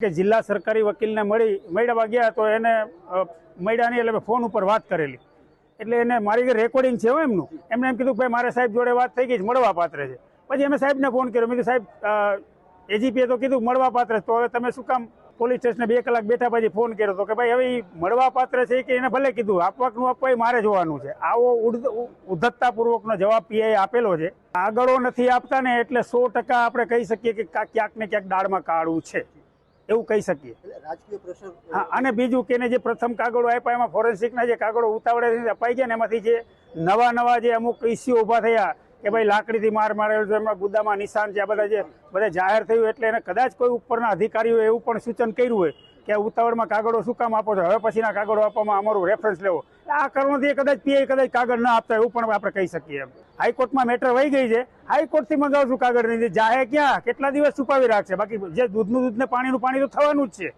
કે જિલ્લા સરકારી વકીલને મળવા ગયા તો એને મળ્યા નહીં, એટલે ફોન ઉપર વાત કરેલી, એટલે એને મારી ઘરે રેકોર્ડિંગ છે એમનું. એમને એમ કીધું કે ભાઈ મારે સાહેબ જોડે વાત થઈ ગઈ, મળવા પાત્ર છે. પછી અમે સાહેબને ફોન કર્યો, મેં કીધું સાહેબ એજીપીએ તો કીધું મળવા પાત્ર, તો હવે તમે શું કામ પોલીસ સ્ટેશને 2 કલાક બેઠા? પછી ફોન કર્યો તો કે ભાઈ હવે મળવા પાત્ર છે કે એને ભલે કીધું આપવાનું આપવા મારે જોવાનું છે. આવો ઉદ્ધતતાપૂર્વકનો જવાબ પીઆઈ આપેલો છે. આગળો નથી આપતા ને એટલે 100% આપણે કહી શકીએ કે ક્યાંક ને ક્યાંક દાળમાં કાળું છે, એવું કહી શકીએ. રાજકીય પ્રેશર. હા, અને બીજું કે જે પ્રથમ કાગળો આપ્યા એમાં ફોરેન્સિકના જે કાગળો ઉતાવળે અપાઈ ગયા ને એમાંથી જે નવા જે અમુક ઇસ્યુ ઊભા થયા કે ભાઈ લાકડીથી માર મારેલો છે, એમના ગુદામાં નિશાન છે, આ બધા જાહેર થયું, એટલે એને કદાચ કોઈ ઉપરના અધિકારીઓ એવું પણ સૂચન કર્યું હોય કે આ ઉતાવળમાં કાગળો શું કામ આપો છો, હવે પછીના કાગળો આપવામાં અમારું રેફરન્સ લેવો. આ કારણોથી કદાચ પીઆઈ કદાચ કાગળ ના આપતા એવું પણ આપણે કહી શકીએ. એમ હાઈકોર્ટમાં મેટર વહી ગઈ છે, હાઈકોર્ટથી મંગાવશું કાગળ નહીં, જાહે ક્યાં કેટલા દિવસ છુપાવી રાખશે? બાકી જે દૂધનું દૂધ ને પાણીનું પાણી તો થવાનું જ છે.